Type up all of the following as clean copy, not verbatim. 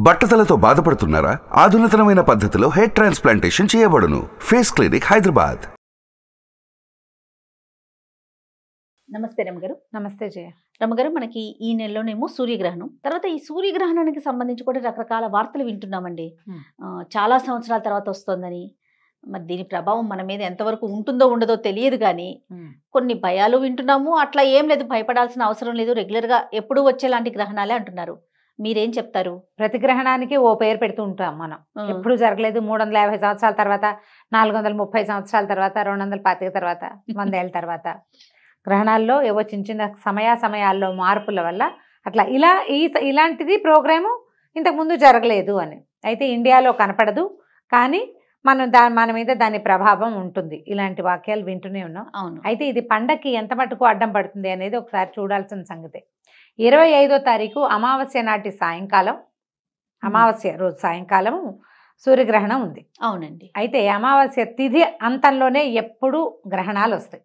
బట్టతలతో బాధపడుతున్నారా? ఆధునితనమైన పద్ధతిలో hair transplantation చేయబడును. Face clinic, Hyderabad. నమస్తే రమగారు. నమస్తే జయ. రమగారు, మనకి ఈ నెలలోనేమో సూర్యగ్రహణం, తర్వాత ఈ సూర్యగ్రహణానికి సంబంధించి కూడా రకరకాల వార్తలు వింటున్నామండి. చాలా సంవత్సరాల తర్వాత వస్తోందని, మరి దీని ప్రభావం మన మీద ఎంతవరకు ఉంటుందో ఉండదో తెలియదు, కానీ కొన్ని భయాలు వింటున్నాము. అట్లా ఏం లేదు, భయపడాల్సిన అవసరం లేదు, రెగ్యులర్గా ఎప్పుడూ వచ్చేలాంటి గ్రహణాలే అంటున్నారు. మీరేం చెప్తారు? ప్రతి గ్రహణానికి ఓ పేరు పెడుతూ ఉంటాం మనం. ఎప్పుడు జరగలేదు. 350 సంవత్సరాల తర్వాత, 430 సంవత్సరాల తర్వాత, 225 తర్వాత, 100 ఏళ్ళ తర్వాత గ్రహణాల్లో ఏవో చిన్న చిన్న సమయాల్లో మార్పుల వల్ల అట్లా ఇలాంటిది ప్రోగ్రాము ఇంతకుముందు జరగలేదు అని. అయితే ఇండియాలో కనపడదు, కానీ మన మీద దాని ప్రభావం ఉంటుంది. ఇలాంటి వాక్యాలు వింటూనే ఉన్నాం. అవును. అయితే ఇది పండక్కి ఎంత మటుకు అడ్డం పడుతుంది అనేది ఒకసారి చూడాల్సిన సంగతి. 25వ తారీఖు అమావాస్య నాటి సాయంకాలం, అమావాస్య రోజు సాయంకాలం సూర్యగ్రహణం ఉంది. అవునండి. అయితే అమావాస్య తిథి అంతంలోనే ఎప్పుడు గ్రహణాలు వస్తాయి.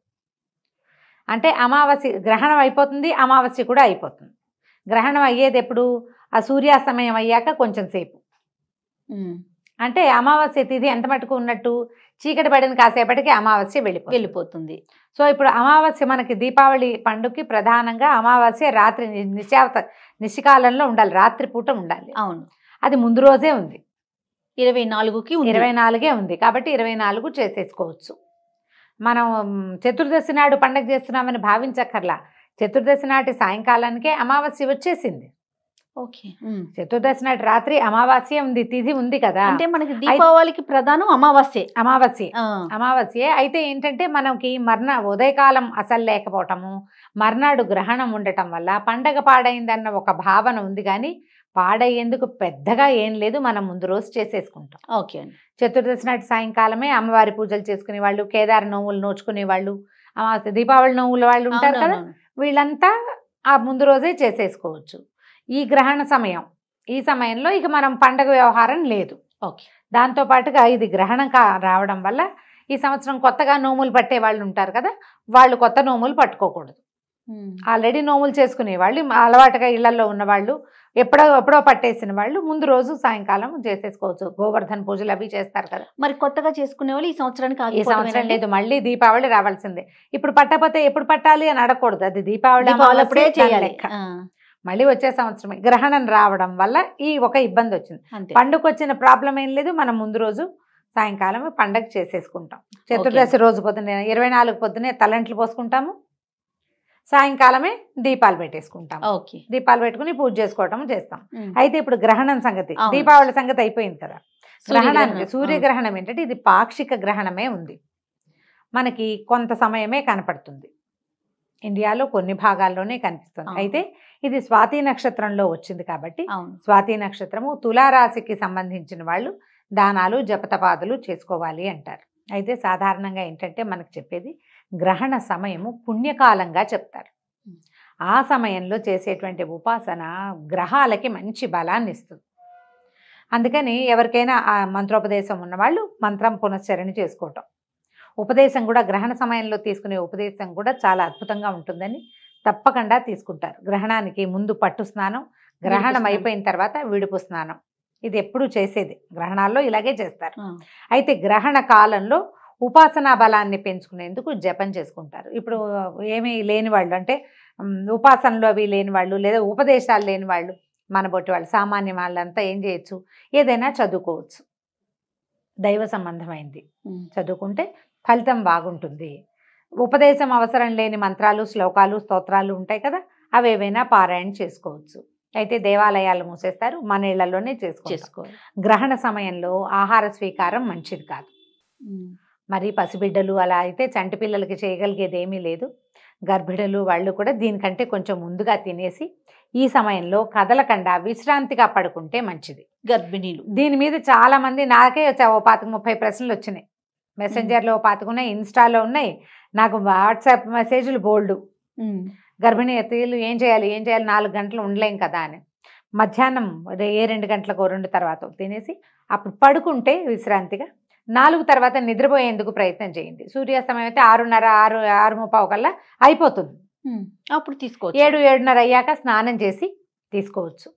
అంటే అమావాస్య గ్రహణం అయిపోతుంది, అమావాస్య కూడా అయిపోతుంది. గ్రహణం అయ్యేది ఎప్పుడు? ఆ సూర్యాస్తమయం అయ్యాక కొంచెం సేపు. అంటే అమావాస్య తిథి ఎంత మటుకు ఉన్నట్టు, చీకటి పడిన కాసేపటికి అమావాస్య వెళ్ళిపోతుంది. సో ఇప్పుడు అమావాస్య మనకి దీపావళి పండుగకి ప్రధానంగా అమావాస్య రాత్రి నిశికాలంలో ఉండాలి, రాత్రిపూట ఉండాలి. అవును. అది ముందు రోజే ఉంది, 24 ఉంది. కాబట్టి 24 చేసేసుకోవచ్చు. మనం చతుర్దశి నాడు పండగ చేస్తున్నామని భావించక్కర్లా. చతుర్దశి నాటి సాయంకాలానికే అమావాస్య వచ్చేసింది. ఓకే. చతుర్దశి నాటి రాత్రి అమావాస్య ఉంది, తిథి ఉంది కదా. అంటే మనకి దీపావళికి ప్రధానం అమావాస్య. అయితే ఏంటంటే మనకి ఉదయకాలం అసలు లేకపోవటము, మర్నాడు గ్రహణం ఉండటం వల్ల పండగ పాడైందన్న ఒక భావన ఉంది, కానీ పాడయ్యేందుకు పెద్దగా ఏం లేదు. మనం ముందు రోజు చేసేసుకుంటాం. ఓకే అండి. చతుర్దశి నాటి సాయంకాలమే అమ్మవారి పూజలు చేసుకునే వాళ్ళు, కేదార నోములు నోచుకునే వాళ్ళు, అమావాస్య దీపావళి నోముల వాళ్ళు ఉంటారు కదా, వీళ్ళంతా ఆ ముందు రోజే చేసేసుకోవచ్చు. ఈ గ్రహణ సమయం, ఈ సమయంలో ఇక మనం పండగ వ్యవహారం లేదు. ఓకే. దాంతోపాటుగా ఇది గ్రహణం రావడం వల్ల ఈ సంవత్సరం కొత్తగా నోములు పట్టే వాళ్ళు ఉంటారు కదా, వాళ్ళు కొత్త నోములు పట్టుకోకూడదు. ఆల్రెడీ నోములు చేసుకునే వాళ్ళు, అలవాటుగా ఇళ్లలో ఉన్నవాళ్ళు, ఎప్పుడో పట్టేసిన వాళ్ళు ముందు రోజు సాయంకాలం చేసేసుకోవచ్చు. గోవర్ధన పూజలు అవి చేస్తారు కదా. మరి కొత్తగా చేసుకునే వాళ్ళు ఈ సంవత్సరం లేదు, మళ్ళీ దీపావళి రావాల్సిందే. ఇప్పుడు పట్టకపోతే ఎప్పుడు పట్టాలి అని అడగకూడదు. అది దీపావళి అప్పుడే చేయాలి. మళ్ళీ వచ్చే సంవత్సరమే గ్రహణం రావడం వల్ల ఈ ఒక ఇబ్బంది వచ్చింది. పండుగ వచ్చిన ప్రాబ్లం ఏం లేదు. మనం ముందు రోజు సాయంకాలం పండగ చేసేసుకుంటాం. చతుర్దశి రోజు పొద్దున్నే 24 పొద్దునే తలంట్లు పోసుకుంటాము, సాయంకాలమే దీపాలు పెట్టేసుకుంటాం. దీపాలు పెట్టుకుని పూజ చేసుకోవటం చేస్తాం. అయితే ఇప్పుడు గ్రహణం సంగతి, దీపావళి సంగతి అయిపోయింది కదా. గ్రహణానికి సూర్యగ్రహణం ఏంటంటే ఇది పాక్షిక గ్రహణమే ఉంది. మనకి కొంత సమయమే కనపడుతుంది. ఇండియాలో కొన్ని భాగాల్లోనే కనిపిస్తుంది. అయితే ఇది స్వాతి నక్షత్రంలో వచ్చింది కాబట్టి, స్వాతి నక్షత్రము తులారాశికి సంబంధించిన వాళ్ళు దానాలు జపతపాదులు చేసుకోవాలి అంటారు. అయితే సాధారణంగా ఏంటంటే మనకు చెప్పేది గ్రహణ సమయము పుణ్యకాలంగా చెప్తారు. ఆ సమయంలో చేసేటువంటి ఉపాసన గ్రహాలకి మంచి బలాన్ని ఇస్తుంది. అందుకని ఎవరికైనా ఆ మంత్రోపదేశం ఉన్నవాళ్ళు మంత్రం పునశ్చరణ చేసుకోవటం, ఉపదేశం కూడా గ్రహణ సమయంలో తీసుకునే ఉపదేశం కూడా చాలా అద్భుతంగా ఉంటుందని తప్పకుండా తీసుకుంటారు. గ్రహణానికి ముందు పట్టు స్నానం, గ్రహణం అయిపోయిన తర్వాత విడుపు స్నానం, ఇది ఎప్పుడు చేసేది. గ్రహణాల్లో ఇలాగే చేస్తారు. అయితే గ్రహణ కాలంలో ఉపాసనా బలాన్ని పెంచుకునేందుకు జపం చేసుకుంటారు. ఇప్పుడు ఏమీ లేని వాళ్ళు, అంటే ఉపాసనలు అవి లేని వాళ్ళు, లేదా ఉపదేశాలు లేని వాళ్ళు, మన బొట్టి వాళ్ళు, సామాన్య వాళ్ళంతా ఏం చేయొచ్చు, ఏదైనా చదువుకోవచ్చు. దైవ సంబంధమైంది చదువుకుంటే ఫలితం బాగుంటుంది. ఉపదేశం అవసరం లేని మంత్రాలు, శ్లోకాలు, స్తోత్రాలు ఉంటాయి కదా, అవేవైనా పారాయణ చేసుకోవచ్చు. అయితే దేవాలయాలు మూసేస్తారు, మన ఇళ్లలోనే చేసుకోవాలి. గ్రహణ సమయంలో ఆహార స్వీకారం మంచిది కాదు. మరి పసిబిడ్డలు అలా అయితే చంటి పిల్లలకి చేయగలిగేది ఏమీ లేదు. గర్భిణులు వాళ్ళు కూడా దీనికంటే కొంచెం ముందుగా తినేసి ఈ సమయంలో కదలకుండా విశ్రాంతిగా పడుకుంటే మంచిది. గర్భిణీలు దీని మీద చాలా మంది, నాకే 25-30 ప్రశ్నలు వచ్చినాయి. మెసెంజర్లో 25 ఉన్నాయి, ఇన్స్టాలో ఉన్నాయి, నాకు వాట్సాప్ మెసేజ్లు బోల్డు. గర్భిణీ స్త్రీలు ఏం చేయాలి 4 గంటలు ఉండలేం కదా అని. మధ్యాహ్నం 2 గంటలకు 2 తర్వాత తినేసి అప్పుడు పడుకుంటే విశ్రాంతిగా 4 తర్వాత నిద్రపోయేందుకు ప్రయత్నం చేయండి. సూర్యాస్తమయం అయితే 6:30, 6:35 కల్లా అయిపోతుంది. అప్పుడు తీసుకోవచ్చు. 7-7:30 అయ్యాక స్నానం చేసి తీసుకోవచ్చు.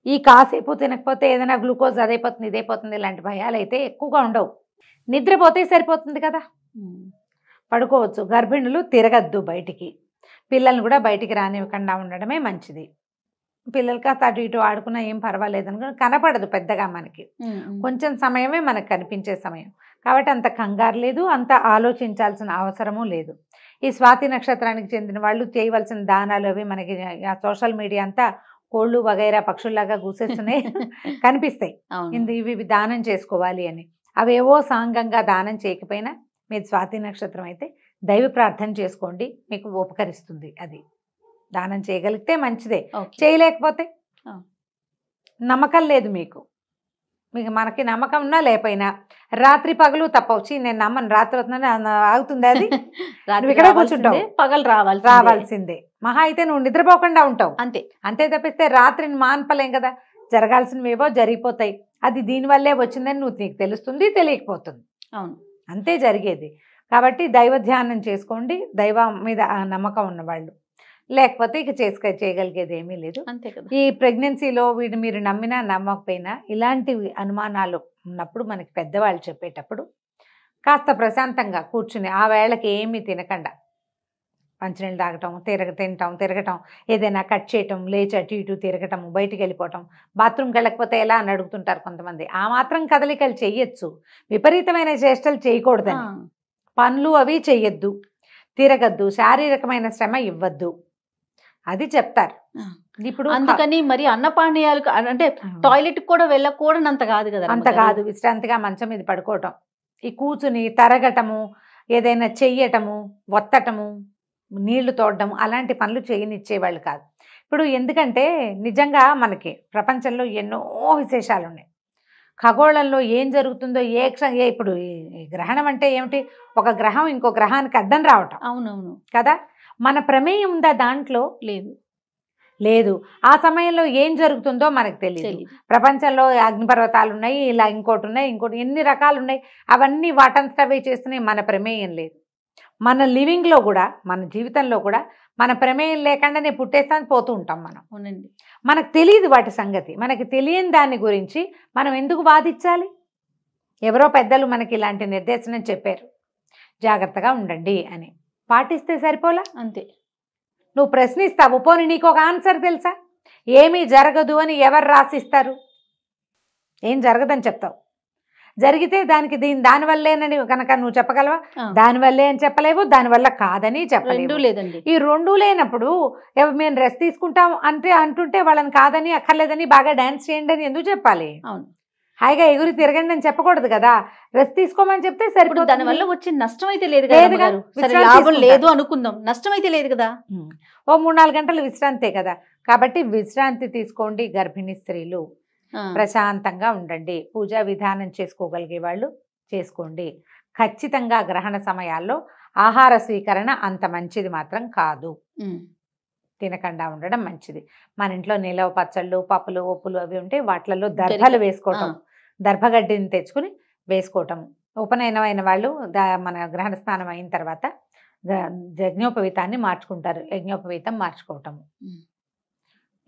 ఈ కాసేపు తినకపోతే ఏదైనా గ్లూకోజ్ అదైపోతుంది ఇదైపోతుంది ఇలాంటి భయాలు అయితే ఎక్కువగా ఉండవు. నిద్రపోతే సరిపోతుంది కదా, పడుకోవచ్చు. గర్భిణులు తిరగద్దు బయటికి, పిల్లల్ని కూడా బయటికి రానివ్వకుండా ఉండడమే మంచిది. పిల్లలు కాస్త అటు ఇటు ఆడుకున్నా ఏం పర్వాలేదు అనుకుని కనపడదు పెద్దగా మనకి, కొంచెం సమయమే మనకు కనిపించే సమయం. కాబట్టి అంత కంగారు లేదు, అంత ఆలోచించాల్సిన అవసరము లేదు. ఈ స్వాతి నక్షత్రానికి చెందిన వాళ్ళు చేయవలసిన దానాలు అవి మనకి సోషల్ మీడియా అంతా కోళ్ళు వగైరా పక్షుల్లాగా కూసేస్తున్నాయి కనిపిస్తాయి. ఇవి దానం చేసుకోవాలి అని. అవేవో సాంగంగా దానం చేయకపోయినా మీరు స్వాతి నక్షత్రం అయితే దైవ ప్రార్థన చేసుకోండి, మీకు ఉపకరిస్తుంది. అది దానం చేయగలిగితే మంచిదే, చేయలేకపోతే నమ్మకం లేదు మీకు, మనకి నమ్మకం ఉన్నా లేకపోయినా రాత్రి పగలు తప్పవచ్చు. నేను నమ్మను, రాత్రి అవుతుందని ఆగుతుంది అది, ఇక్కడ కూర్చుంటావు, పగలు రావాల్సిందే. మహా అయితే నువ్వు నిద్రపోకుండా ఉంటావు అంతే. అంతే తప్పిస్తే రాత్రిని మాన్పలేం కదా, జరగాల్సినవేవో జరిగిపోతాయి. అది దీనివల్లే వచ్చిందని నీకు తెలుస్తుంది, తెలియకపోతుంది. అవును, అంతే జరిగేది. కాబట్టి దైవ ధ్యానం చేసుకోండి, దైవం మీద నమ్మకం ఉన్నవాళ్ళు. లేకపోతే ఇక చేయగలిగేది ఏమీ లేదు, అంతే కదా. ఈ ప్రెగ్నెన్సీలో మీరు నమ్మినా నమ్మకపోయినా ఇలాంటి అనుమానాలు ఉన్నప్పుడు మనకి పెద్దవాళ్ళు చెప్పేటప్పుడు కాస్త ప్రశాంతంగా కూర్చుని ఆ వేళకి ఏమీ తినకుండా మంచినీళ్ళు తాగటం, తిరగటం, ఏదైనా కట్ చేయటం, లేచి అటు ఇటు తిరగటం, బయటికి వెళ్ళిపోవటం, బాత్రూమ్కి వెళ్ళకపోతే ఎలా అని అడుగుతుంటారు కొంతమంది. ఆ మాత్రం కదలికలు చెయ్యొచ్చు, విపరీతమైన చేష్టలు చేయకూడదని. పనులు అవి చెయ్యొద్దు, తిరగద్దు, శారీరకమైన శ్రమ ఇవ్వద్దు, అది చెప్తారు. ఇప్పుడు అందుకని మరి అన్నపానీయాలు అంటే టాయిలెట్ కూడా వెళ్ళకూడనంత కాదు కదా, అంత కాదు. విశ్రాంతిగా మంచం మీద పడుకోవటం, ఈ కూర్చుని తరగటము, ఏదైనా చెయ్యటము, ఒత్తటము, నీళ్లు తోడడం అలాంటి పనులు చేయనిచ్చేవాళ్ళు కాదు. ఇప్పుడు ఎందుకంటే నిజంగా మనకి ప్రపంచంలో ఎన్నో విశేషాలు ఉన్నాయి. ఖగోళంలో ఏం జరుగుతుందో ఇప్పుడు గ్రహణం అంటే ఏమిటి, ఒక గ్రహం ఇంకో గ్రహానికి అడ్డం రావటం. అవునవును కదా, మన ప్రమేయం ఉందా దాంట్లో? లేదు. ఆ సమయంలో ఏం జరుగుతుందో మనకు తెలియదు. ప్రపంచంలో అగ్నిపర్వతాలు ఉన్నాయి, ఇలా ఇంకోటి ఎన్ని రకాలు ఉన్నాయి, అవన్నీ వాటంతటవే చేస్తున్నాయి, మన ప్రమేయం లేదు. మన లివింగ్లో కూడా, మన జీవితంలో కూడా మన ప్రమేయం లేకుండానే పుట్టేస్తాను పోతూ ఉంటాం మనం. అవునండి, మనకు తెలియదు వాటి సంగతి. మనకి తెలియని దాని గురించి మనం ఎందుకు వాదించాలి? ఎవరో పెద్దలు మనకి ఇలాంటి నిర్దేశనం చెప్పారు, జాగ్రత్తగా ఉండండి అని, పాటిస్తే సరిపోలా. అంతే. నువ్వు ప్రశ్నిస్తావు, పోనీ నీకు ఒక ఆన్సర్ తెలుసా? ఏమీ జరగదు అని ఎవరు రాసిస్తారు? ఏం జరగదని చెప్తావు. జరిగితే దానివల్లేనని కనుక నువ్వు చెప్పగలవా? దానివల్లే అని చెప్పలేవు, దానివల్ల కాదని చెప్పలేవు. లేదండి, ఈ రెండు లేనప్పుడు మేము రెస్ట్ తీసుకుంటాం అంటుంటే వాళ్ళని కాదని అక్కర్లేదని బాగా డాన్స్ చేయండి అని ఎందుకు చెప్పాలి? అవును, హాయిగా ఎగురి తిరగండి అని చెప్పకూడదు కదా, రెస్ట్ తీసుకోమని చెప్తే సరిపోతుంది. దానివల్ల వచ్చే నష్టం అయితే లేదు కదా, లాభం లేదు అనుకుందాం, నష్టం అయితే లేదు కదా. ఓ 3-4 గంటలు విశ్రాంతే కదా. కాబట్టి విశ్రాంతి తీసుకోండి గర్భిణీ స్త్రీలు, ప్రశాంతంగా ఉండండి. పూజా విధానం చేసుకోగలిగే వాళ్ళు చేసుకోండి. ఖచ్చితంగా గ్రహణ సమయాల్లో ఆహార స్వీకరణ అంత మంచిది మాత్రం కాదు, తినకుండా ఉండడం మంచిది. మన ఇంట్లో నిలవ పచ్చళ్ళు, పప్పులు, ఒప్పులు అవి ఉంటే వాటిలలో దర్భలు వేసుకోవటం, దర్భగడ్డిని తెచ్చుకుని వేసుకోవటం. ఉపనయనం అయిన వాళ్ళు మన గ్రహణ స్నానం అయిన తర్వాత యజ్ఞోపవీతాన్ని మార్చుకుంటారు, యజ్ఞోపవీతం మార్చుకోవటము,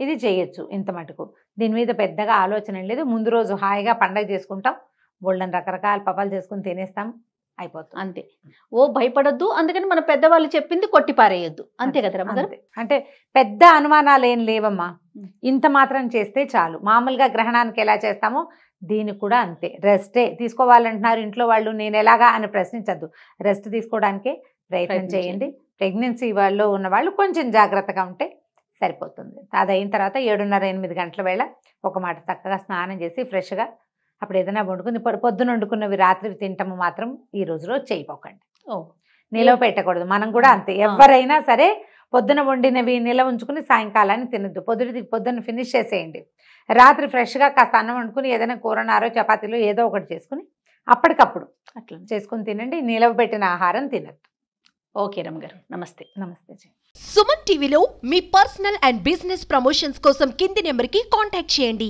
ఇది చేయొచ్చు. ఇంత మటుకు దీని మీద పెద్దగా ఆలోచన లేదు. ముందు రోజు హాయిగా పండగ చేసుకుంటాం, బోళ్ళని రకరకాల పపాలు చేసుకుని తినేస్తాం, అయిపోతుంది అంతే. భయపడొద్దు, అందుకని మన పెద్దవాళ్ళు చెప్పింది కొట్టి పారేయొద్దు, అంతే కదా. అంటే పెద్ద అనుమానాలు ఏం లేవమ్మా, ఇంత మాత్రం చేస్తే చాలు. మామూలుగా గ్రహణానికి ఎలా చేస్తామో దీనికి కూడా అంతే. రెస్టే తీసుకోవాలంటున్నారు ఇంట్లో వాళ్ళు, నేను ఎలాగా అని ప్రశ్నించద్దు, రెస్ట్ తీసుకోవడానికే ప్రయత్నం చేయండి. ప్రెగ్నెన్సీ వాళ్ళు ఉన్న వాళ్ళు కొంచెం జాగ్రత్తగా ఉంటే సరిపోతుంది. అది అయిన తర్వాత 7:30-8 గంటల వేళ ఒక మాట చక్కగా స్నానం చేసి ఫ్రెష్గా అప్పుడు ఏదైనా వండుకుని పొద్దున వండుకున్నవి రాత్రి తింటాము మాత్రం ఈ రోజులో చేయపోకండి. నిలవ పెట్టకూడదు. మనం కూడా అంతే, ఎవరైనా సరే పొద్దున వండినవి నిలవ ఉంచుకుని సాయంకాలాన్ని తినద్దు. పొద్దున్న ఫినిష్ చేసేయండి. రాత్రి ఫ్రెష్గా కాస్త అన్నం వండుకుని ఏదైనా కూరనారో చపాతీలో ఏదో ఒకటి చేసుకుని అప్పటికప్పుడు అట్లా చేసుకుని తినండి. నిలవ పెట్టిన ఆహారం తినద్దు. ఓకే రమ్మగారు, నమస్తే. నమస్తే. సుమన్ టీవీలో మీ పర్సనల్ అండ్ బిజినెస్ ప్రమోషన్స్ కోసం కింది నెంబర్కి కాంటాక్ట్ చేయండి.